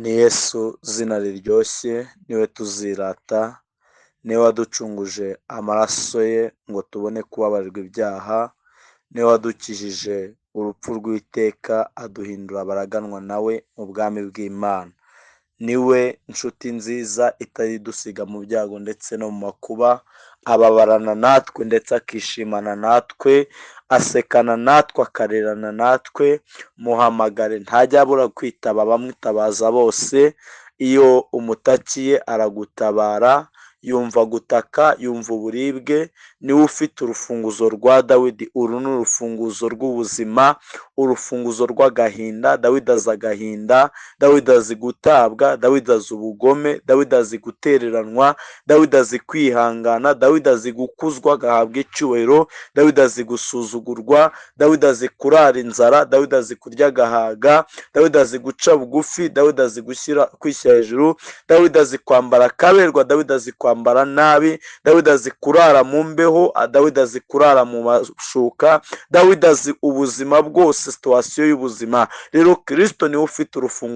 Ni Yesu zina riryoshye, niwe tuzirata, niwe waducunguje amaraso ye ngo tubone kubabarirwa ibyaha, niwe wadukijije urupfu rw'iteka aduhindura abaraganwa nawe mu bwami bw'Imana. Niwe nshuti nziza itajya idusiga mu byago ndetse no mu makuba, ababarana natwe ndetse akishimana natwe, asekana natwe akarerana natwe, muhamagare ntajya abura kwitaba abamwitabaza bose, iyo umutakiye aragutabara, yumva gutaka, yumva uburibwe, niwe ufite urufunguzo rwa Dawidi. Uru ni urufunguzo rw'ubuzima, urufunguzo rw'agahinda. Dawidi azi agahinda, Dawidi azi gutabwa, Dawidi azi ubugome, Dawidi azi gutereranwa, Dawidi azi kwihangana, Dawidi azi gukuzwa agahabwa icyubahiro, Dawidi azi gusuzugurwa, Dawidi azi kurara inzara, Dawidi azi kurya agahaga, Dawidi azi guca bugufi, Dawidi azi kwishyira hejuru, Dawidi azi kwambara akaberwa, Dawidi azi kwambara nabi, Dawidi azi kurara mu mbeho, Dawidi azi kurara mu mashuka, Dawidi azi ubuzima bwose, situwasiyo y'ubuzima. Rero Kristo niwe ufite urufunguzo